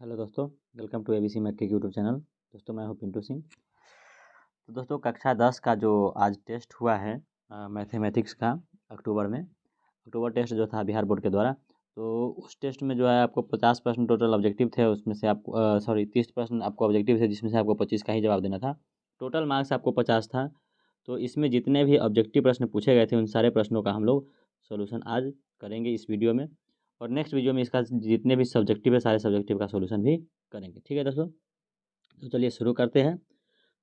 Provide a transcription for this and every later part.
Hello दोस्तों, welcome to ABC matric YouTube channel. दोस्तों मैं हूं पिंटू सिंह। तो दोस्तों कक्षा 10 का जो आज टेस्ट हुआ है मैथमेटिक्स का अक्टूबर टेस्ट जो था बिहार बोर्ड के द्वारा, तो उस टेस्ट में जो है आपको 50 प्रश्न टोटल ऑब्जेक्टिव थे। उसमें से आपको 30 प्रश्न आपको ऑब्जेक्टिव थे, जिसमें से आपको 25 का ही जवाब देना था। टोटल मार्क्स आपको 50 था। तो इसमें जितने भी ऑब्जेक्टिव प्रश्न पूछे गए थे उन सारे प्रश्नों का हम लोग सोल्यूशन आज करेंगे इस वीडियो में, और नेक्स्ट वीडियो में इसका जितने भी सब्जेक्टिव है सारे सब्जेक्टिव का सोल्यूशन भी करेंगे। ठीक है दोस्तों, तो चलिए शुरू करते हैं।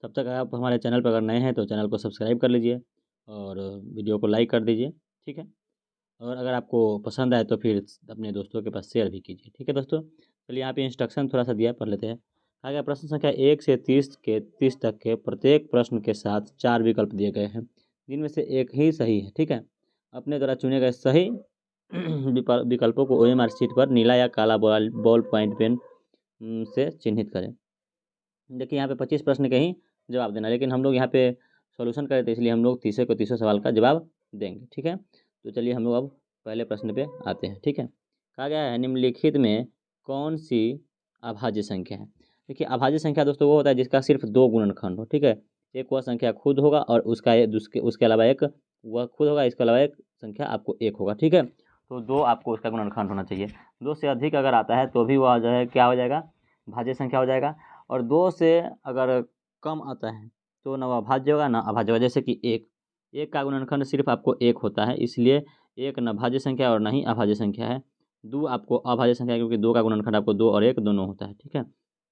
तब तक आप हमारे चैनल पर अगर नए हैं तो चैनल को सब्सक्राइब कर लीजिए और वीडियो को लाइक कर दीजिए। ठीक है, और अगर आपको पसंद आए तो फिर अपने दोस्तों के पास शेयर भी कीजिए। ठीक है दोस्तों, चलिए यहाँ पे इंस्ट्रक्शन थोड़ा सा दिया पढ़ लेते हैं। कहा गया प्रश्न संख्या 1 से 30 तक के प्रत्येक प्रश्न के साथ 4 विकल्प दिए गए हैं, जिनमें से एक ही सही है। ठीक है, अपने द्वारा चुने गए सही विकल्पों को OMR शीट पर नीला या काला बॉल पॉइंट पेन से चिन्हित करें। देखिए यहाँ पे 25 प्रश्न के ही जवाब देना, लेकिन हम लोग यहाँ पे सॉल्यूशन करें तो इसलिए हम लोग 30 को 30 सवाल का जवाब देंगे। ठीक है, तो चलिए हम लोग अब पहले प्रश्न पे आते हैं। ठीक है, कहा गया है निम्नलिखित में कौन सी अभाज्य संख्या है। देखिए अभाज्य संख्या दोस्तों वो होता है जिसका सिर्फ 2 गुणनखंड हो। ठीक है, एक वह संख्या खुद होगा और उसके अलावा एक वह खुद होगा, इसके अलावा एक संख्या आपको एक होगा। ठीक है, तो 2 आपको उसका गुणनखंड होना चाहिए। 2 से अधिक अगर आता है तो भी वह जो है क्या हो जाएगा, भाज्य संख्या हो जाएगा। और 2 से अगर कम आता है तो ना वह भाज्य होगा ना अभाज्य होगा। जैसे कि एक का गुणनखंड सिर्फ आपको एक होता है, इसलिए एक न भाज्य संख्या और ना ही अभाज्य संख्या है। 2 आपको अभाज्य संख्या है क्योंकि 2 का गुणनखंड आपको 2 और 1 दोनों होता है। ठीक है,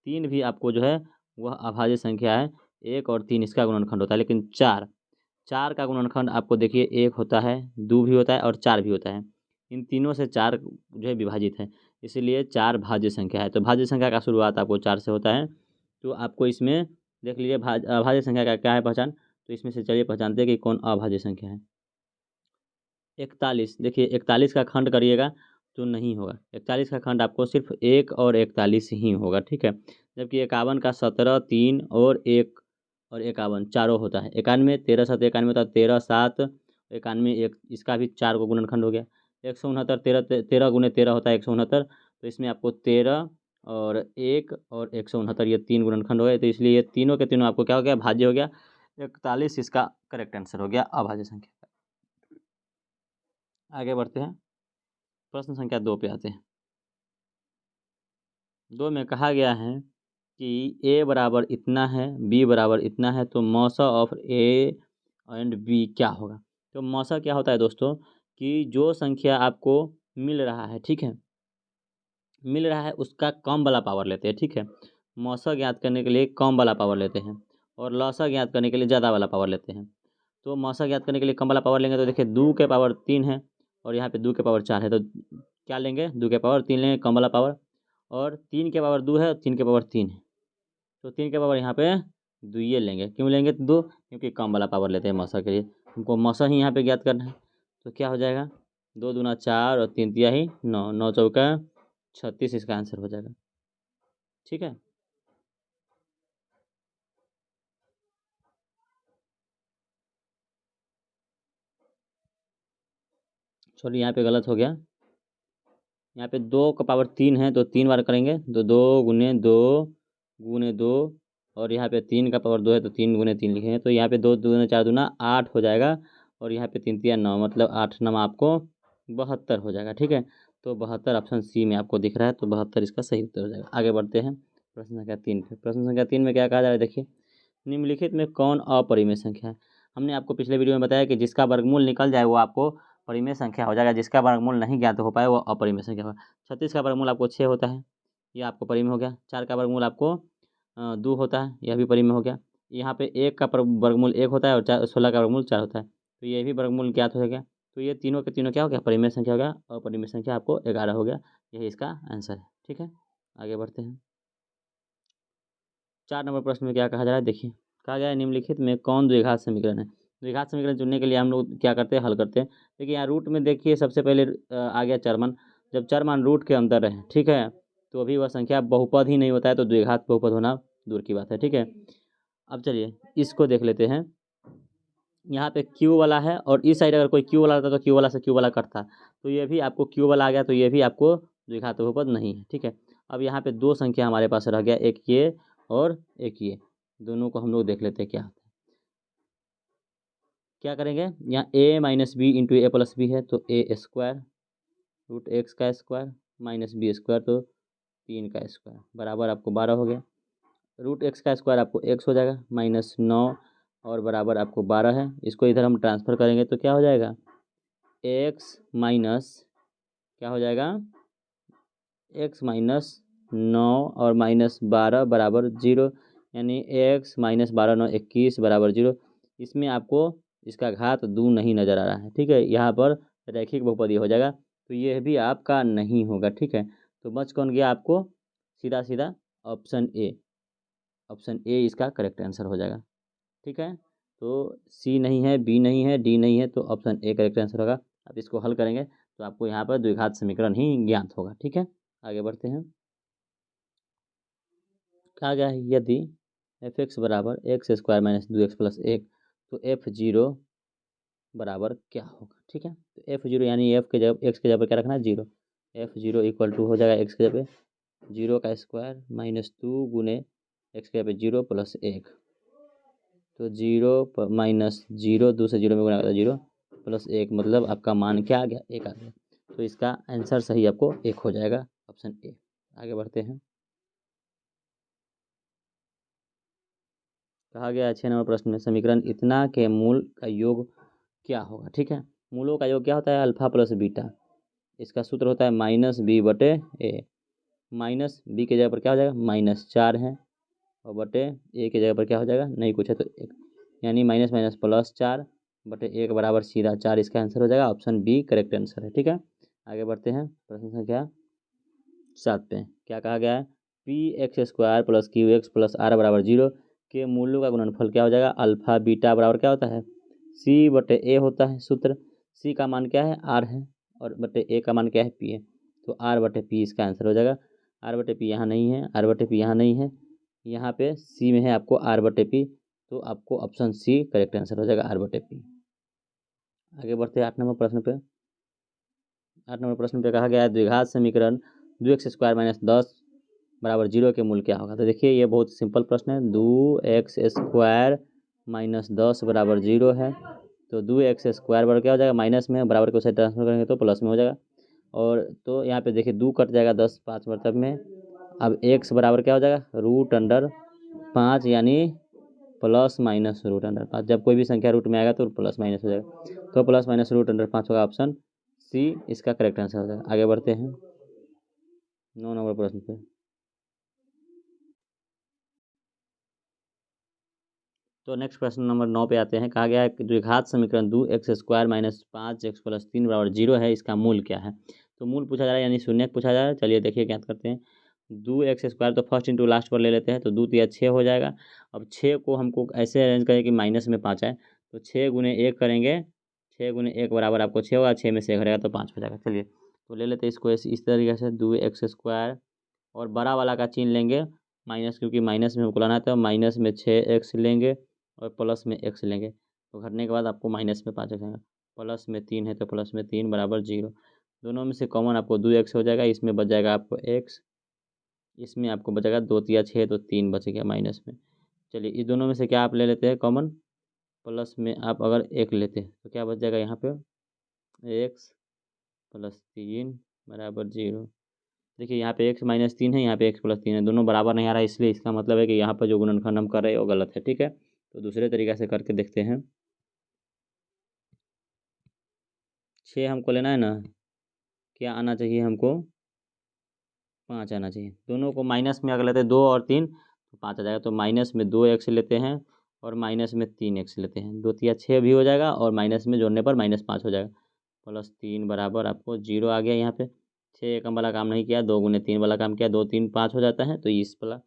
3 भी आपको जो है वह अभाज्य संख्या है, 1 और 3 इसका गुणनखंड होता है। लेकिन 4 का गुणनखंड आपको देखिए 1 होता है, 2 भी होता है और 4 भी होता है। इन तीनों से 4 जो है विभाजित है, इसीलिए 4 भाज्य संख्या है। तो भाज्य संख्या का शुरुआत आपको 4 से होता है। तो आपको इसमें देख लीजिए अभाज्य संख्या का क्या है पहचान। तो इसमें से चलिए पहचानते हैं कि कौन अभाज्य संख्या है। 41, देखिए 41 का खंड करिएगा तो नहीं होगा। 41 का खंड आपको सिर्फ 1 और 41 ही होगा। ठीक है, जबकि 51 का 17, 3 और 1 और 51 चारों होता है। 91, 13 7 91 होता है, 13 7 91 1, इसका भी 4 को गुणनखंड हो गया। 169, 13 गुने 13 होता है 169। तो इसमें आपको 13 और 1 और 169 ये 3 गुणनखंड हो गए, तो इसलिए ये तीनों के तीनों आपको क्या हो गया, भाज्य हो गया। 41 इसका करेक्ट आंसर हो गया अभाज्य संख्या। आगे बढ़ते हैं, प्रश्न संख्या 2 पे आते हैं। 2 में कहा गया है कि ए बराबर इतना है, बी बराबर इतना है, तो मौसा ऑफ ए एंड बी क्या होगा। तो मौसा क्या होता है दोस्तों, कि जो संख्या आपको मिल रहा है, ठीक है, मिल रहा है उसका कम वाला पावर लेते हैं। ठीक है, मौसा ज्ञात करने के लिए कम वाला पावर लेते हैं और लौसा ज्ञात करने के लिए ज़्यादा वाला पावर लेते हैं। तो मौसा ज्ञात करने के लिए कम वाला पावर लेंगे तो देखिए 2 के पावर 3 है और यहाँ पे 2 के पावर 4 है, तो क्या लेंगे, 2 के पावर 3 लेंगे कम वाला पावर। और 3 के पावर 2 है और 3 के पावर 3 है, तो 3 के पावर यहाँ पे 2 ये लेंगे। क्यों लेंगे 2, क्योंकि कम वाला पावर लेते हैं मौसा के लिए। हमको मौसा ही यहाँ पे ज्ञात करना है, तो क्या हो जाएगा, 2 दूना 4 और 3 तिहाई 9, 9 चौका 36 इसका आंसर हो जाएगा। ठीक है, सॉरी यहाँ पे गलत हो गया। यहाँ पे 2 का पावर 3 है तो 3 बार करेंगे, तो 2 गुने 2 और यहाँ पे 3 का पावर 2 है तो 3 गुने 3 लिखेंगे। तो यहाँ पे 2 दूना 4 दूना 8 हो जाएगा और यहाँ पे 3 तिया 9, मतलब 8 9 आपको 72 हो जाएगा। ठीक है, तो 72 ऑप्शन सी में आपको दिख रहा है, तो 72 इसका सही उत्तर हो जाएगा। आगे बढ़ते हैं प्रश्न संख्या 3 पे। प्रश्न संख्या 3 में क्या कहा जा रहा है, देखिए निम्नलिखित में कौन अपरिमेय संख्या है। हमने आपको पिछले वीडियो में बताया कि जिसका वर्गमूल निकल जाए वो आपको परिमेय संख्या हो जाएगा, जिसका वर्गमूल नहीं ज्ञात हो पाए वो अपरिमेय संख्या होगा। 36 का वर्गमूल आपको 6 होता है, ये आपको परिमेय हो गया। 4 का वर्गमूल आपको 2 होता है, यह भी परिमेय हो गया। यहाँ पे 1 का वर्गमूल 1 होता है और 16 का वर्गमूल 4 होता है, तो ये भी वर्गमूल ज्ञात हो गया। तो ये तीनों के तीनों क्या हो गया, परिमेय संख्या हो गया। अपरिमेय संख्या आपको 11 हो गया, यही इसका आंसर है। ठीक है, आगे बढ़ते हैं। 4 नंबर प्रश्न में क्या कहा जा रहा है, देखिए कहा गया है निम्नलिखित में कौन द्विघात समीकरण है। द्विघात समीकरण चुनने के लिए हम लोग क्या करते हैं, हल करते हैं। देखिए यहाँ रूट में देखिए सबसे पहले आ गया चरमान। जब चरमान रूट के अंदर रहे, ठीक है, तो अभी वह संख्या बहुपद ही नहीं होता है, तो द्विघात बहुपद होना दूर की बात है। ठीक है, अब चलिए इसको देख लेते हैं। यहाँ पे क्यू वाला है और इस साइड अगर कोई क्यू वाला रहता तो क्यू वाला से क्यू वाला कटता, तो ये भी आपको क्यू वाला आ गया, तो ये भी आपको द्विघात बहुपद नहीं है। ठीक है, अब यहाँ पे दो संख्या हमारे पास रह गया, एक ये और एक ये, दोनों को हम लोग देख लेते हैं क्या होता है। क्या करेंगे, यहाँ a minus B into A plus B है तो ए स्क्वायर रूट एक्स का स्क्वायर माइनस बी स्क्वायर तो 3 का स्क्वायर बराबर आपको 12 हो गया। रूट एक्स का स्क्वायर आपको एक्स हो जाएगा माइनस 9 और बराबर आपको 12 है। इसको इधर हम ट्रांसफ़र करेंगे तो क्या हो जाएगा, एक्स माइनस क्या हो जाएगा, एक्स माइनस 9 और माइनस 12 बराबर 0, यानी एक्स माइनस 12 9 21 बराबर 0। इसमें आपको इसका घात 2 नहीं नज़र आ रहा है, ठीक है। यहाँ पर रैखिक बहुपदी हो जाएगा, तो यह भी आपका नहीं होगा, ठीक है। तो बच कौन गया आपको, सीधा सीधा ऑप्शन ए, ऑप्शन ए इसका करेक्ट आंसर हो जाएगा, ठीक है। तो सी नहीं है, बी नहीं है, डी नहीं है, तो ऑप्शन ए करेक्ट आंसर होगा। अब इसको हल करेंगे तो आपको यहाँ पर द्विघात समीकरण ही ज्ञात होगा, ठीक है। आगे बढ़ते हैं। कहा गया है यदि एफ एक्स बराबर x square minus 2x plus 1 तो एफ जीरो बराबर क्या होगा, ठीक है। तो एफ जीरो यानी एफ के जगह एक्स के जगह पर क्या रखना है, zero. F zero equal to हो जाएगा एक्स के जगह पे 0 का स्क्वायर माइनस 2 गुने एक्स के जगह पे 0 प्लस 1, तो 0 माइनस 0 2 से 0 में गुना करता है 0 प्लस 1, मतलब आपका मान क्या आ गया, 1 आ गया। तो इसका आंसर सही आपको 1 हो जाएगा, ऑप्शन ए। आगे बढ़ते हैं। कहा गया है 6 नंबर प्रश्न में समीकरण इतना के मूल का योग क्या होगा, ठीक है। मूलों का योग क्या होता है, अल्फा प्लस बीटा। इसका सूत्र होता है माइनस बी बटे ए। माइनस बी के जगह पर क्या हो जाएगा, माइनस 4 है, और बटे ए के जगह पर क्या हो जाएगा, नहीं कुछ है तो 1, यानी माइनस माइनस प्लस 4 बटे 1 बराबर सीधा 4, इसका आंसर हो जाएगा, ऑप्शन बी करेक्ट आंसर है, ठीक है। आगे बढ़ते हैं प्रश्न संख्या 7 पे। क्या कहा गया है, P X square plus Q X plus R बराबर 0 के मूल्यों का गुणनफल क्या हो जाएगा, अल्फा बीटा बराबर क्या होता है, सी बटे ए होता है सूत्र। सी का मान क्या है, आर है, और बटे ए का मान क्या है, पी है, तो आर बटे पी इसका आंसर हो जाएगा। आर बटे पी यहाँ नहीं है, आर बटे पी यहाँ नहीं है, यहाँ पे सी में है आपको आर बटे पी, तो आपको ऑप्शन सी करेक्ट आंसर हो जाएगा, आर बटे पी। आगे बढ़ते हैं 8 नंबर प्रश्न पे। 8 नंबर प्रश्न पे कहा गया है द्विघात समीकरण 2x स्क्वायर माइनस 10 बराबर 0 के मूल क्या होगा। तो देखिए ये बहुत सिंपल प्रश्न है, 2x स्क्वायर माइनस 10 बराबर 0 है, तो 2x स्क्वायर बराबर क्या हो जाएगा, माइनस में, बराबर को साइड ट्रांसफर करेंगे तो प्लस में हो जाएगा। और तो यहाँ पे देखिए 2 कट जाएगा 10 5 मतलब में, अब x बराबर क्या हो जाएगा, रूट अंडर 5, यानी प्लस माइनस रूट अंडर 5। जब कोई भी संख्या रूट में आएगा तो प्लस माइनस हो जाएगा, तो प्लस माइनस रूट अंडर 5 होगा, ऑप्शन सी इसका करेक्ट आंसर हो जाएगा। आगे बढ़ते हैं 9 नंबर प्रश्न पे। तो नेक्स्ट प्रश्न नंबर 9 पे आते हैं। कहा गया है कि द्विघात समीकरण 2x square minus 5x plus 3 बराबर 0 है, इसका मूल क्या है। तो मूल पूछा जा रहा है, यानी शून्य पूछा जा रहा है। चलिए देखिए ज्ञात करते हैं। 2x स्क्वायर तो फर्स्ट इंटू लास्ट पर ले लेते हैं, तो 2 तिया 6 हो जाएगा। अब 6 को हमको ऐसे अरेंज करें कि माइनस में 5 आए, तो 6 गुने 1 करेंगे, 6 गुने 1 बराबर आपको 6 होगा, 6 में से 1 हटेगा तो 5 हो जाएगा। चलिए तो ले लेते हैं इसको इस तरीके से 2x स्क्वायर, और बड़ा वाला का चिन्ह लेंगे माइनस, क्योंकि माइनस में हमको लाना था, माइनस में 6x लेंगे और प्लस में x लेंगे, तो घटने के बाद आपको माइनस में 5x आएगा, प्लस में 3 है तो प्लस में 3 बराबर 0। दोनों में से कॉमन आपको 2x हो जाएगा, इसमें बच जाएगा आपको x, इसमें आपको बचेगा 2 तिया 6 तो 3 बच गया माइनस में। चलिए इस दोनों में से क्या आप ले लेते हैं कॉमन, प्लस में आप अगर 1 लेते हैं तो क्या बच जाएगा यहाँ पे, x प्लस 3 बराबर 0। देखिए यहाँ पे x माइनस 3 है, यहाँ पे x प्लस 3 है, दोनों बराबर नहीं आ रहा है, इसलिए इसका मतलब है कि यहाँ पर जो गुणनखंड हम कर रहे हैं वो गलत है, ठीक है। तो दूसरे तरीके से करके देखते हैं। 6 हमको लेना है ना, क्या आना चाहिए हमको, 5 आना चाहिए। दोनों को माइनस में अगर लेते हैं 2 और 3 तो 5 आ जाएगा, तो माइनस में 2x लेते हैं और माइनस में 3x लेते हैं, 2 तिया 6 भी हो जाएगा, और माइनस में जोड़ने पर -5 हो जाएगा, प्लस 3 बराबर आपको 0 आ गया। यहाँ पे 6 एकम वाला काम नहीं किया, 2 गुने 3 वाला काम किया, 2 3 5 हो जाता है, तो इस वाला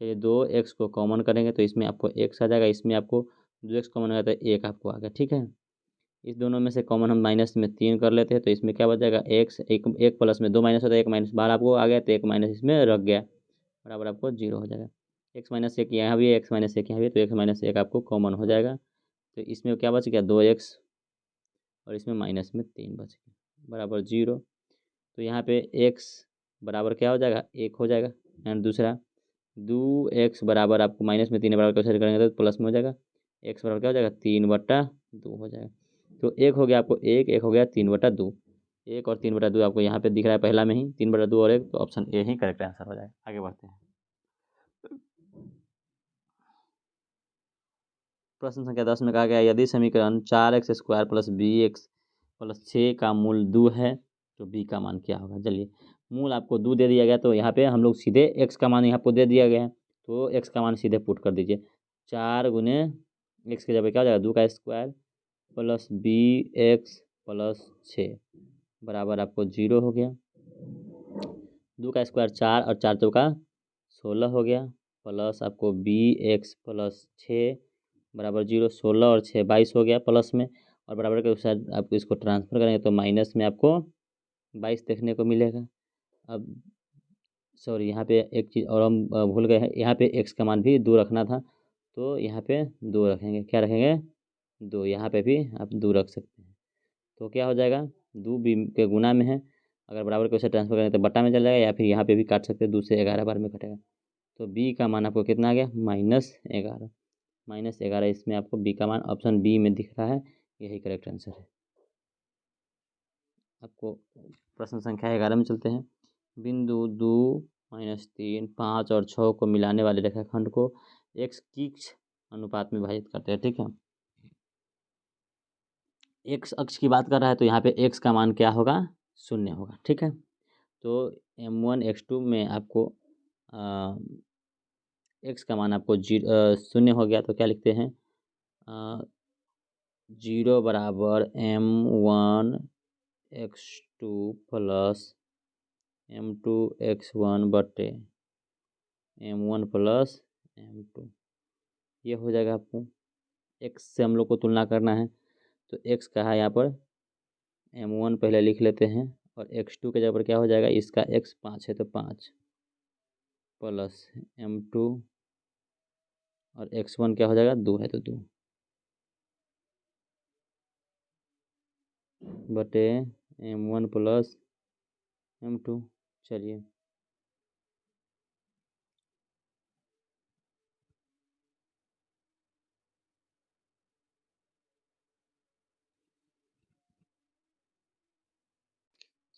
चलिए 2x को कॉमन करेंगे तो इसमें आपको x आ जाएगा, इसमें आपको 2x कॉमन आएगा तो 1 आपको आ गया, ठीक है। इस दोनों में से कॉमन हम माइनस में 3 कर लेते हैं, तो इसमें क्या बच जाएगा, x, एक प्लस में 2 माइनस होता है, 1 माइनस बाहर आपको आ गया, तो 1 माइनस इसमें रख गया, बराबर आपको 0 हो जाएगा। x माइनस 1 यहाँ भी है, x माइनस 1 यहाँ भी है, तो x माइनस 1 आपको कॉमन हो जाएगा, तो इसमें क्या बच गया, 2x, और इसमें माइनस में 3 बच गया, बराबर 0। तो यहाँ पे x बराबर क्या हो जाएगा, 1 हो जाएगा। एंड दूसरा 2x बराबर आपको माइनस में 3 बराबर कैसे करेंगे तो प्लस में हो जाएगा, x बराबर क्या हो जाएगा 3/2 हो जाएगा। तो 1 हो गया आपको 1 हो गया 3/2, 1 और 3/2 आपको यहाँ पे दिख रहा है पहला में ही 3/2 और 1, तो option A he correct answer हो जाएगा। आगे बढ़ते हैं। प्रश्न संख्या 10 में कहा गया यदि समीकरण 4x² प्लस bx प्लस 6 का मूल 2 है तो b का मान क्या होगा। चलिए, मूल आपको 2 दे दिया गया तो यहाँ पे हम लोग सीधे x का मान यहाँ पर दे दिया गया है, तो x का मान सीधे पुट कर दीजिए। 4 गुने x के जगह क्या हो जाएगा 2 का स्क्वायर प्लस bx प्लस 6 बराबर आपको 0 हो गया। 2 का स्क्वायर 4 और 4 चौका 16 हो गया, प्लस आपको bx प्लस 6 बराबर 0, 16 और 6 22 हो गया प्लस में, और बराबर के साथ आपको इसको ट्रांसफर करेंगे तो माइनस में आपको 22 देखने को मिलेगा। अब सॉरी, यहाँ पे एक चीज़ और हम भूल गए हैं, यहाँ पे x का मान भी 2 रखना था, तो यहाँ पे 2 रखेंगे। क्या रखेंगे 2, यहाँ पे भी आप 2 रख सकते हैं। तो क्या हो जाएगा 2 b के गुना में है, अगर बराबर के उसे ट्रांसफर करेंगे तो बट्टा में चल जाएगा, या फिर यहाँ पे भी काट सकते हैं, 2 से 11 बार में कटेगा। तो b का मान आपको कितना आ गया -11, -11 इसमें आपको b का मान ऑप्शन बी में दिख रहा है, यही करेक्ट आंसर है। आपको प्रश्न संख्या 11 में चलते हैं। बिंदु 2, -3, 5 और 6 को मिलाने वाले रेखाखंड को x किस अनुपात में विभाजित करते हैं। ठीक है, x अक्ष की बात कर रहा है तो यहाँ पे x का मान क्या होगा 0 होगा। ठीक है, तो m1 x2 में आपको x का मान आपको 0 हो गया, तो क्या लिखते हैं 0 बराबर m1 x2 plus m2 x1 बटे m1 प्लस m2, ये हो जाएगा। आपको x से हम लोग को तुलना करना है, तो x का है यहाँ पर m1 पहले लिख लेते हैं, और x2 के जगह पर क्या हो जाएगा, इसका x 5 है तो 5 प्लस m2 और x1 क्या हो जाएगा 2 है तो 2 बटे m1 प्लस m2। चलिए,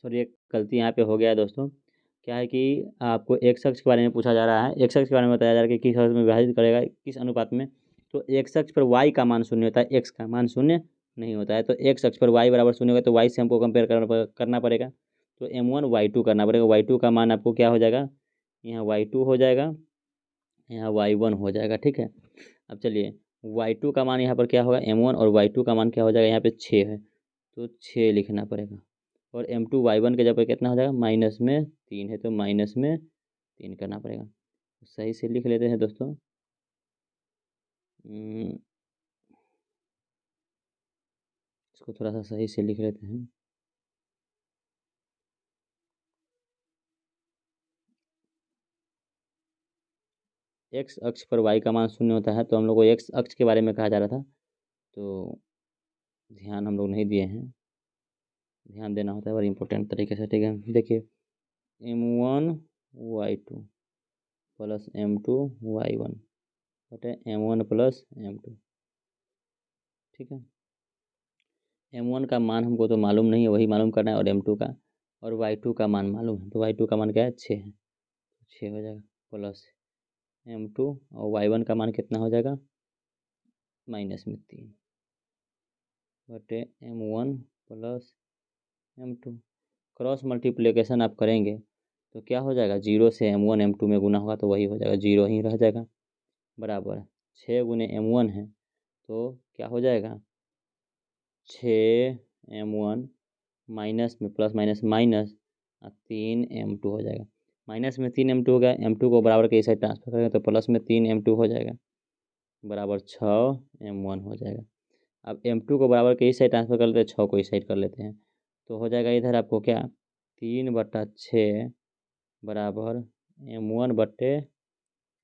सॉरी एक गलती यहाँ पे हो गया है दोस्तों। क्या है कि आपको एक्स अक्ष के बारे में पूछा जा रहा है, एक्स अक्ष के बारे में बताया जा रहा है कि किस अक्ष में विभाजित करेगा, किस अनुपात में। तो एक्स अक्ष पर वाई का मान 0 होता है, एक्स का मान 0 नहीं होता है। तो एक्स अक्ष पर वाई बराबर 0 होगा, तो वाई से हमको कंपेयर करना पड़ेगा, तो m1 y2 करना पड़ेगा। y2 का मान आपको क्या हो जाएगा, यहाँ y2 हो जाएगा, यहाँ y1 हो जाएगा। ठीक है, अब चलिए y2 का मान यहाँ पर क्या होगा m1, और y2 का मान क्या हो जाएगा, यहाँ पे 6 है तो 6 लिखना पड़ेगा, और m2 y1 के जगह पर कितना हो जाएगा -3 है तो -3 करना पड़ेगा। सही से लिख लेते हैं दोस्तों। इसको थोड़ा सा सही से लिख लेते हैं। एक्स अक्ष पर वाई का मान 0 होता है, तो हम लोग को एक्स अक्ष के बारे में कहा जा रहा था, तो ध्यान हम लोग नहीं दिए हैं, ध्यान देना होता है बड़ी इंपॉर्टेंट तरीके से। ठीक है, देखिए m1 y2 plus m2 y1 बटे m1 प्लस m2। ठीक है, m1 का मान हमको तो मालूम नहीं है, वही मालूम करना है, और m2 का और y2 का मान मालूम है, तो y2 का मान क्या है 6 है, 6 हो जाएगा प्लस m2, और y1 का मान कितना हो जाएगा -3 बटे m1 plus m2। Cross multiplication आप करेंगे तो क्या हो जाएगा, 0 से m1 m2 में गुना होगा तो वही हो जाएगा, 0 ही रह जाएगा, बराबर 6 गुने m1 है तो क्या हो जाएगा 6m1 माइनस में प्लस माइनस माइनस 3m2 हो जाएगा। माइनस में 3m2 हो गया, m2 को बराबर के इस साइड ट्रांसफर करेंगे तो प्लस में 3m2 हो जाएगा, बराबर 6m1 हो जाएगा। अब m2 को बराबर के इस साइड ट्रांसफर कर लेते हैं, 6 को इस साइड कर लेते हैं, तो हो जाएगा इधर आपको क्या 3/6 बराबर m1 बट्टे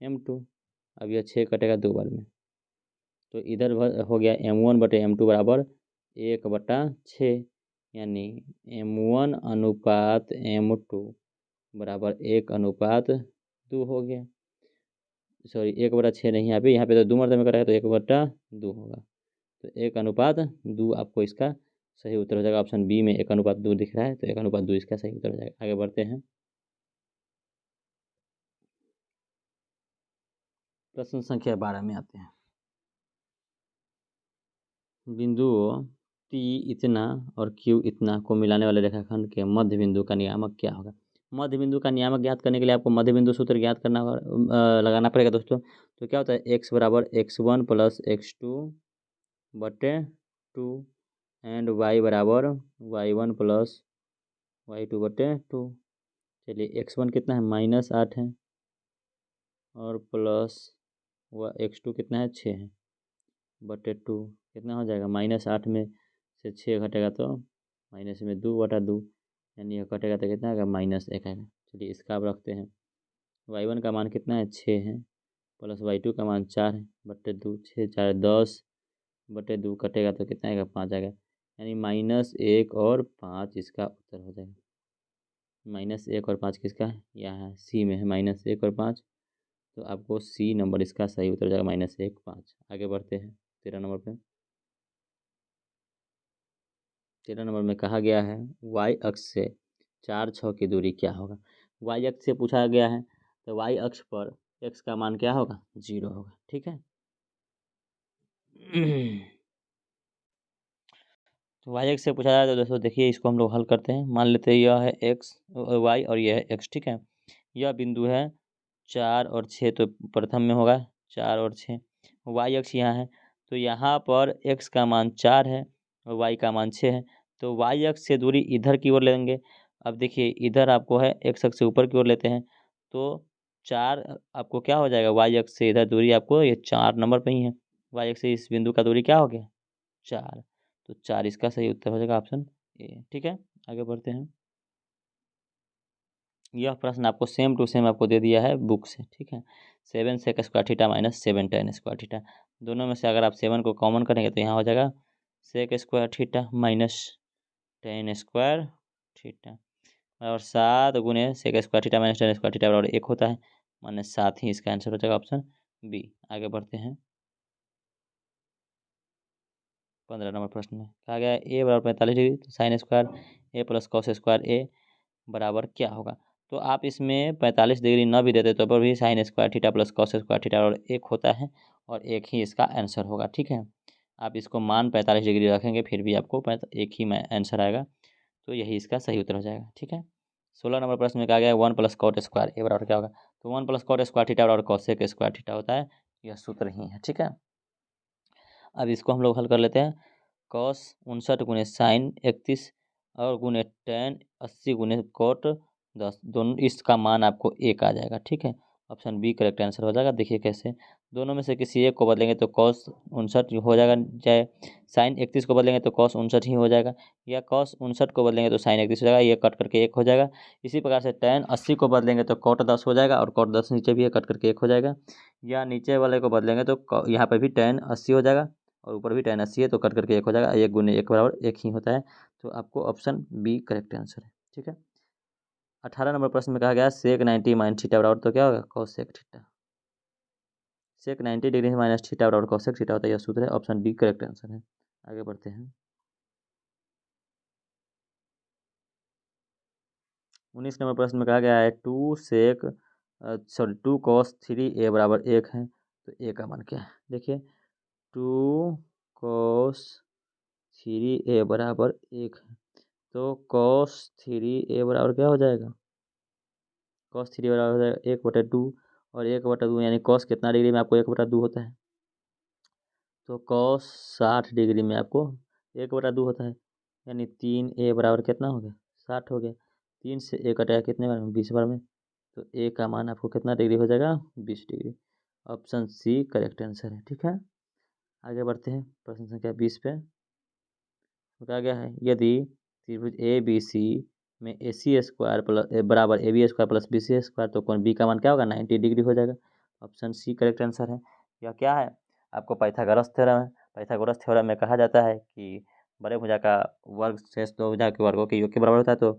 m2। अब यह 6 कटेगा 2 बार में, तो इधर हो गया m1 बटे m2 बराबर 1/6, यानी m1 अनुपात m2 बराबर 1:2 हो गया। सॉरी 1/6 नहीं, यहाँ पे तो 2 मरतबे करेगा तो 1/2 होगा। तो 1:2 आपको इसका सही उत्तर हो जाएगा। ऑप्शन बी में 1:2 दिख रहा है, तो 1:2 इसका सही उत्तर हो जाएगा। आगे बढ़ते हैं, प्रश्न संख्या 12 में आते हैं। बिंदुओं P इतना और Q इतना को मिलाने वाले रेखाखंड के मध्य बिंदु का नियामक क्या होगा? मध्य बिंदु का नियामक ज्ञात करने के लिए आपको मध्य बिंदु सूत्र ज्ञात करना लगाना पड़ेगा दोस्तों। तो क्या होता है, x बराबर x1 + x2 बटे 2 एंड y बराबर y1 + y2 बटे 2। चलिए x1 कितना है, -8 है, और प्लस x2 कितना है, 6 है, बटे 2 कितना हो जाएगा, -8 में से 6 घटेगा तो माइनस में 2/2, यानी यह कटेगा तो कितना आएगा, -1 आएगा। चलिए इसका आप रखते हैं, y1 का मान कितना है, 6 है, प्लस y2 का मान 4 है, बटे 2, 6 4 10 बटे 2 कटेगा तो कितना आएगा, 5 आएगा, यानी -1 और 5 इसका उत्तर हो जाएगा। -1 और 5 किसका है, यहाँ सी में है, -1 और 5, तो आपको सी नंबर इसका सही उत्तर हो जाएगा, -1 5। आगे बढ़ते हैं 13 नंबर पे। 13 नंबर में कहा गया है y अक्ष से 4 6 की दूरी क्या होगा। y अक्ष से पूछा गया है, तो y अक्ष पर x का मान क्या होगा, 0 होगा। ठीक है, तो y अक्ष से पूछा जाए तो दोस्तों देखिए, इसको हम लोग हल करते हैं। मान लेते हैं यह है x y और यह है x। ठीक है, यह बिंदु है 4 और 6, तो प्रथम में होगा 4 और 6। y अक्ष यहाँ है, तो यहाँ पर x का मान 4 है और y का मान 6 है, तो y अक्ष से दूरी इधर की ओर लेंगे। अब देखिए इधर आपको है x अक्ष से ऊपर की ओर लेते हैं, तो 4 आपको क्या हो जाएगा, y अक्ष से इधर दूरी आपको ये 4 नंबर पे ही है, y अक्ष से इस बिंदु का दूरी क्या हो गया, 4, तो 4 इसका सही उत्तर हो जाएगा, ऑप्शन ए। ठीक है, आगे बढ़ते हैं। यह प्रश्न आपको सेम टू सेम आपको दे दिया है बुक से। ठीक है, 7 sec square theta minus 7 tan square theta, दोनों में से अगर आप 7 को कॉमन करेंगे तो यहाँ हो जाएगा sec square theta minus ten square theta, और 7 × sec square theta minus ten square theta बराबर 1 होता है, माने 7 ही इसका आंसर हो जाएगा, ऑप्शन बी। आगे बढ़ते हैं 15 नंबर प्रश्न में कहा गया है ए बराबर 45 डिग्री, तो साइन स्क्वायर ए प्लस कॉस स्क्वायर ए बराबर क्या होगा। तो आप इसमें 45 डिग्री न भी देते तो पर भी sine square theta plus cos square theta और 1 होता है, और 1 ही इसका आंसर होगा। ठीक है, आप इसको मान 45 डिग्री रखेंगे फिर भी आपको 1 ही आंसर आएगा, तो यही इसका सही उत्तर हो जाएगा। ठीक है, 16 नंबर प्रश्न में कहा गया है 1 + कॉट स्क्वायर ए बराबर क्या होगा। तो 1 + कॉट स्क्वायर थीटा बराबर कॉसेक स्क्वायर थीटा होता है, यह सूत्र ही है। ठीक है, अब इसको हम लोग हल कर लेते हैं। कॉस 59 × साइन 31 और गुने टेन 80 × कॉट 10, दोनों इसका मान आपको 1 आ जाएगा। ठीक है, ऑप्शन बी करेक्ट आंसर हो जाएगा। देखिए कैसे, दोनों में से किसी एक को बदलेंगे तो कॉस 59 हो जाएगा, चाहे साइन 31 को बदलेंगे तो कॉस 59 ही हो जाएगा, या कॉस 59 को बदलेंगे तो साइन 31 हो जाएगा, ये कट करके 1 हो जाएगा। इसी प्रकार से टेन 80 को बदलेंगे तो कॉट 10 हो जाएगा, और कॉट 10 नीचे भी है, कट करके 1 हो जाएगा, या नीचे वाले को बदलेंगे तो यहाँ पर भी टेन 80 हो जाएगा, और ऊपर भी टेन 80 है, तो कट करके 1 हो जाएगा, 1 × 1 बराबर 1 ही होता है, तो आपको ऑप्शन बी करेक्ट आंसर है। ठीक है, 18 नंबर प्रश्न में कहा गया सेक 90 माइनस थीटा बराबर, तो क्या होगा, कॉसेक थीटा। सेक 90 डिग्री माइनस थीटा बराबर कॉसेक थीटा होता है, यह सूत्र है, ऑप्शन डी करेक्ट आंसर है। आगे बढ़ते हैं 19 नंबर प्रश्न में कहा गया है 2 cos 3a बराबर 1 है, तो ए का मान क्या है। देखिए 2 cos 3a बराबर 1 है, तो cos 3a बराबर क्या हो जाएगा, cos 3 बराबर हो जाएगा 1/2, और 1/2 यानी cos कितना डिग्री में आपको 1/2 होता है, तो cos 60 डिग्री में आपको 1/2 होता है, यानी 3a बराबर कितना हो गया, 60 हो गया। 3 से 1 कटेगा कितने बार में, 20 बार में, तो ए का मान आपको कितना डिग्री हो जाएगा, 20 degree. Option C correct answer है। ठीक है, आगे बढ़ते हैं प्रश्न संख्या 20 पे। तो कहा गया है यदि त्रिभुज ए बी सी में ए सी स्क्वायर प्लस बराबर A B square plus B C square, तो कौन बी का मान क्या होगा, 90 डिग्री हो जाएगा। ऑप्शन सी करेक्ट आंसर है। यह क्या है, आपको पाइथागोरस थ्योरम है। पाइथागोरस थ्योरम में कहा जाता है कि बड़े भुजा का वर्ग शेष दो भुजा के वर्गों के योग के बराबर होता है, तो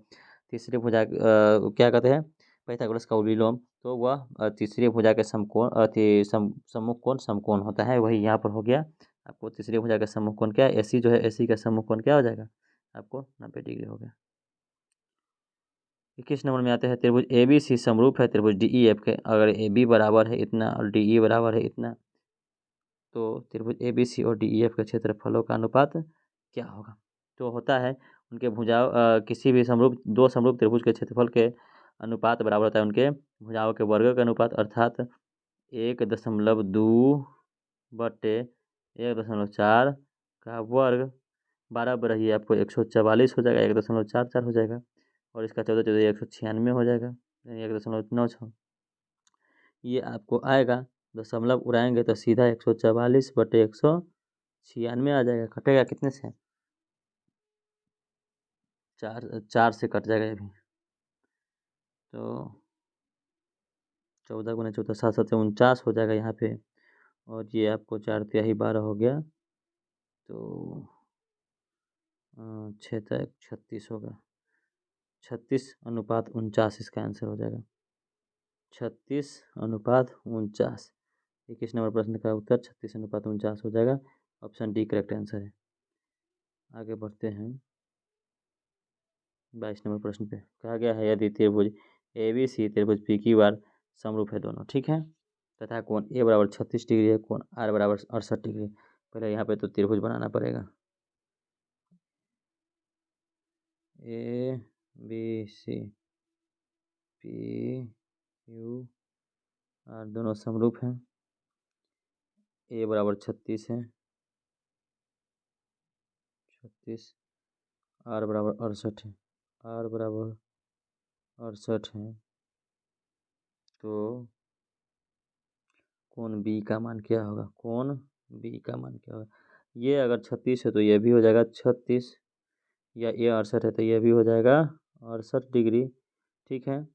तीसरी भुजा क्या कहते हैं, पाइथागोरस का विलोम, तो वह तीसरी भुजा के समकोण सम्मुख कोण समकोण होता है, वही यहाँ पर हो गया। आपको तीसरी भुजा का सम्मुख कोण क्या है, AC जो है, AC का सम्मुख कोण क्या हो जाएगा, आपको 90 डिग्री हो गया। 21 नंबर में आते हैं त्रिभुज ABC समरूप है त्रिभुज DEF के, अगर AB बराबर है इतना और DE बराबर है इतना, तो त्रिभुज ABC और DEF के क्षेत्रफलों का अनुपात क्या होगा। तो होता है उनके भुजाओं किसी भी समरूप दो समरूप त्रिभुज के क्षेत्रफल के अनुपात बराबर होता है उनके भुजाओं के वर्ग का अनुपात, अर्थात 1.2 बटे 1.4 का वर्ग बराबर ही आपको 144 हो जाएगा, 1.44 हो जाएगा, और इसका 14 196 हो जाएगा, यानी 1.96। ये आपको आएगा, दशमलव उड़ाएंगे तो सीधा 144 बटे 196 आ जाएगा। कटेगा कितने से, 4 से कट जाएगा ये भी। तो 14 गुना 14 7 7 49 हो जाएगा यहाँ पे, और ये आपको 4 तिहाई 12 हो गया, तो 6 तक 36 होगा, 36:49 इसका आंसर हो जाएगा, 36:49। 21 नंबर प्रश्न का उत्तर 36:49 हो जाएगा, ऑप्शन डी करेक्ट आंसर है। आगे बढ़ते हैं 22 नंबर प्रश्न पे, कहा गया है यदि त्रिभुज ABC त्रिभुज PQR समरूप है दोनों, ठीक है, तथा कोण A बराबर 36 डिग्री है, कोण R बराबर 68 डिग्री। पहले यहाँ पे तो त्रिभुज बनाना पड़ेगा, ABC PQR दोनों समरूप हैं, A बराबर 36 है, 36, R बराबर 68 है, R बराबर 68 है, तो कोण B का मान क्या होगा, कोण B का मान क्या होगा। ये अगर 36 है तो ये भी हो जाएगा 36, या ये 68 है तो ये भी हो जाएगा 68 डिग्री, ठीक है।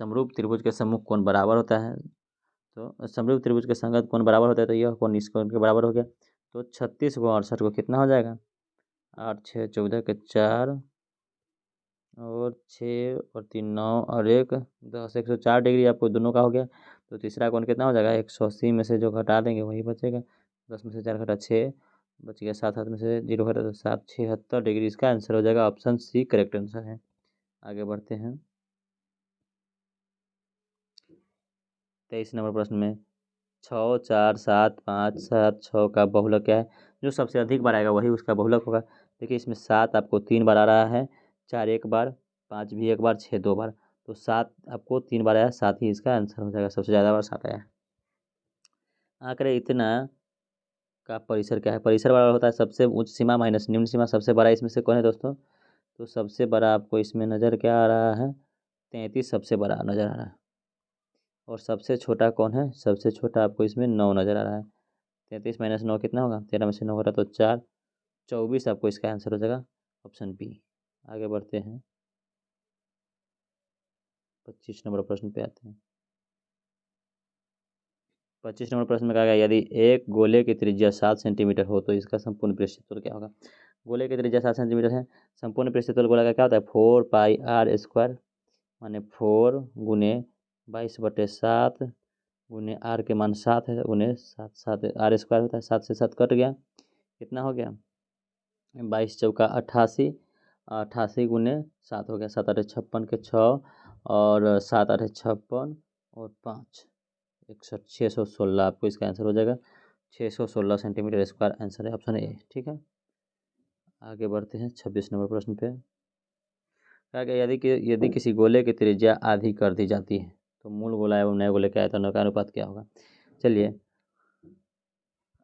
समरूप त्रिभुज के सम्मुख कोण बराबर होता है, तो समरूप त्रिभुज के संगत कोण बराबर होता है, तो यह कोण इस कोण के बराबर हो गया। तो 36 को 68 को कितना हो जाएगा, 8 6 14 के 4, और 6 और 3 9 और 1 10, 104 डिग्री आपको दोनों का हो गया। तो तीसरा कोण कितना हो जाएगा, 180 में से जो घटा देंगे वही बचेगा, 10 में से 4 घटा 6 बच गया, 7 7 में से 0 घटा तो 7 76 डिग्री इसका आंसर हो जाएगा, ऑप्शन सी करेक्ट आंसर है। आगे बढ़ते हैं 23 नंबर प्रश्न में, 6 4 7 5 7 6 का बहुलक क्या है, जो सबसे अधिक बार आएगा वही उसका बहुलक होगा। देखिए इसमें 7 आपको 3 बार आ रहा है, 4 1 बार, 5 भी 1 बार, 6 2 बार, तो 7 आपको 3 बार आया, 7 ही इसका आंसर हो जाएगा, सबसे ज़्यादा बार 7 आया। आंकड़े इतना का परिसर क्या है, परिसर बड़ा होता है सबसे उच्च सीमा माइनस निम्न सीमा, सबसे बड़ा इसमें से कौन है दोस्तों, तो सबसे बड़ा आपको इसमें नज़र क्या आ रहा है, 33 सबसे बड़ा नज़र आ रहा है, और सबसे छोटा कौन है, सबसे छोटा आपको इसमें 9 नज़र आ रहा है। 33 माइनस 9 कितना होगा, 13 में से 9 घटा तो 4, 24 आपको इसका आंसर हो जाएगा, ऑप्शन बी। आगे बढ़ते हैं 25 नंबर प्रश्न पे आते हैं। 25 नंबर प्रश्न में कहा गया यदि एक गोले की त्रिज्या 7 सेंटीमीटर हो तो इसका संपूर्ण पृष्ठतल क्या होगा। गोले की त्रिज्या 7 सेंटीमीटर है, संपूर्ण पृष्ठतल गोला का क्या होता है, 4 पाई आर स्क्वायर, माने 4 गुने 22/7 गुने आर के मान 7 है, गुने 7 7 आर स्क्वायर होता है, 7 से 7 कट गया, कितना हो गया, 22 चौका 88, 88 गुने 7 हो गया, 7 8 56 के 6, और 7 8 56 और 5 61, 616 आपको इसका आंसर हो जाएगा, 616 सेंटीमीटर स्क्वायर आंसर है, ऑप्शन ए, ठीक है। आगे बढ़ते हैं 26 नंबर प्रश्न पे, क्या क्या यदि किसी गोले की त्रिज्या आधी कर दी जाती है तो मूल गोला एवं नए गोले के आयतन का अनुपात क्या होगा। चलिए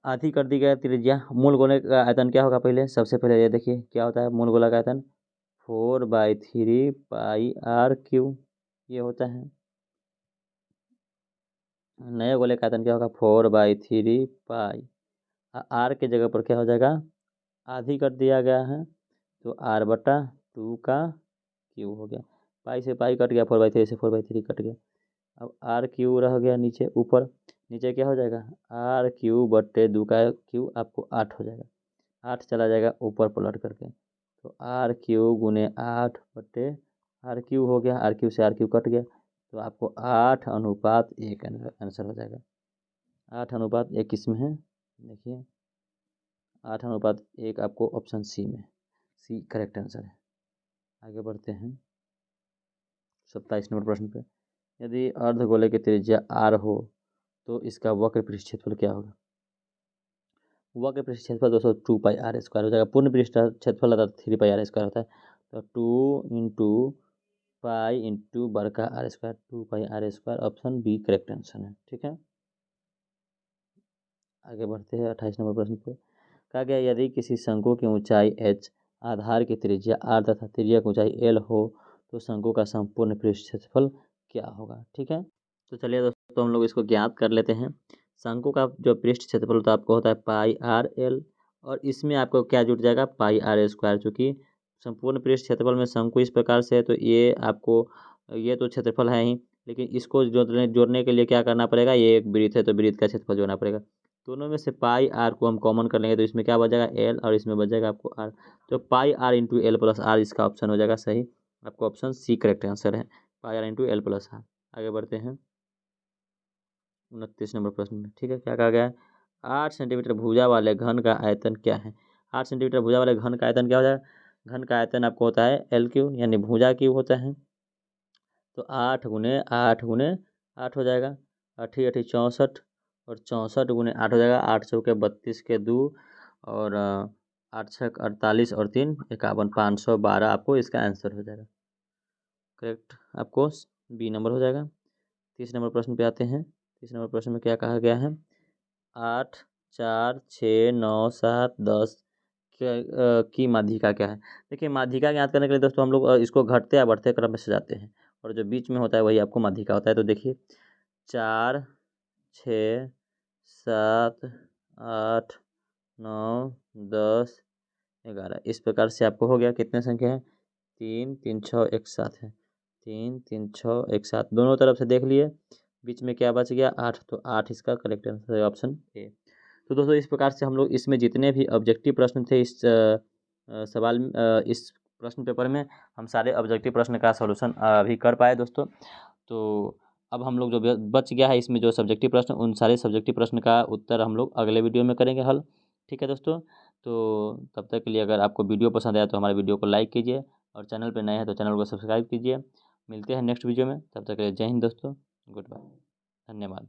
आधी कर दी गई त्रिज्या, मूल गोले का आयतन क्या होगा, पहले सबसे पहले ये देखिए क्या होता है मूल गोला का आयतन, 4/3 पाई आर क्यू ये होता है। नए गोले का आयतन क्या होगा, 4/3 पाई, आर के जगह पर क्या हो जाएगा, आधी कर दिया गया है, तो r/2 का क्यू हो गया, पाई से पाई कट गया, 4/3 से 4/3 कट गया, अब आर क्यू रह गया नीचे, ऊपर नीचे क्या हो जाएगा, r/2 का क्यू आपको 8 हो जाएगा, 8 चला जाएगा ऊपर पलट करके, तो r³ गुने 8 बटे आर क्यू हो गया, आर क्यू से आर क्यू कट गया, तो आपको 8:1 आंसर हो जाएगा। 8:1 किसमें है, देखिए 8:1 आपको ऑप्शन सी में, सी करेक्ट आंसर है। आगे बढ़ते हैं 27 नंबर प्रश्न पे। यदि अर्धगोले की त्रिज्या r हो तो इसका वक्र पृष्ठ क्षेत्रफल क्या होगा। वक्र पृष्ठ क्षेत्रफल दोस्तों 2πr² हो जाएगा। पूर्ण पृष्ठ क्षेत्रफल अर्थात 3πr² होता है, तो 2 × पाई इंटू बड़का r², 2πr², option B correct answer है। ठीक है, आगे बढ़ते हैं 28 नंबर प्रश्न पे। कहा गया यदि किसी शंकु की ऊंचाई h, आधार की त्रिज्या r तथा त्रिज्या की ऊंचाई l हो तो शंकु का संपूर्ण पृष्ठ क्षेत्रफल क्या होगा। ठीक है, तो चलिए दोस्तों हम लोग इसको ज्ञात कर लेते हैं। शंकु का जो पृष्ठ क्षेत्रफल तो आपको होता है πr/l, और इसमें आपको क्या जुट जाएगा πr², चूँकि संपूर्ण पृष्ठ क्षेत्रफल में शंकु इस प्रकार से है तो ये आपको, ये तो क्षेत्रफल है ही, लेकिन इसको जोड़ने के लिए क्या करना पड़ेगा, ये एक वृत्त है तो वृत्त का क्षेत्रफल जोड़ना पड़ेगा। दोनों में से πr को हम कॉमन कर लेंगे तो इसमें क्या बच जाएगा l, और इसमें बच जाएगा आपको r, तो πr × l + r इसका ऑप्शन हो जाएगा सही। आपको ऑप्शन सी करेक्ट आंसर है, πr × l + r। आगे बढ़ते हैं 29 नंबर प्रश्न में। ठीक है, क्या कहा गया है, 8 सेंटीमीटर भुजा वाले घन का आयतन क्या है। 8 सेंटीमीटर भुजा वाले घन का आयतन क्या हो जाएगा। घन का आयतन आपको होता है l³ यानी भुजा क्यूब होता है, तो 8 × 8 × 8 हो जाएगा, 8 × 8 = 64, और 64 × 8 हो जाएगा, 8 चौके 32 के 2, और 8 छक 48 और 3 51, 512 आपको इसका आंसर हो जाएगा। करेक्ट आपको बी नंबर हो जाएगा। 30 नंबर प्रश्न पे आते हैं। 30 नंबर प्रश्न में क्या कहा गया है, 8, 4, 6, 9, 7, 10 की माध्यिका क्या है। देखिए माध्यिका ज्ञात करने के लिए दोस्तों हम लोग इसको घटते या बढ़ते क्रम में सजाते हैं, और जो बीच में होता है वही आपको माध्यिका होता है। तो देखिए 4, 6, 7, 8, 9, 10, 11 इस प्रकार से आपको हो गया। कितने संख्या है, 3, 3, 6, 1, 7 है, 3, 3, 6, 1, 7 दोनों तरफ से देख लिए। बीच में क्या बच गया 8, तो 8 इसका करेक्ट आंसर है, ऑप्शन ए। तो दोस्तों इस प्रकार से हम लोग इसमें जितने भी ऑब्जेक्टिव प्रश्न थे इस सवाल इस प्रश्न पेपर में हम सारे ऑब्जेक्टिव प्रश्न का सॉल्यूशन अभी कर पाए दोस्तों। तो अब हम लोग जो बच गया है इसमें जो सब्जेक्टिव प्रश्न, उन सारे सब्जेक्टिव प्रश्न का उत्तर हम लोग अगले वीडियो में करेंगे हल। ठीक है दोस्तों, तो तब तक के लिए अगर आपको वीडियो पसंद आया तो हमारे वीडियो को लाइक कीजिए, और चैनल पर नए हैं तो चैनल को सब्सक्राइब कीजिए। मिलते हैं नेक्स्ट वीडियो में, तब तक के लिए जय हिंद दोस्तों, गुड बाय, धन्यवाद।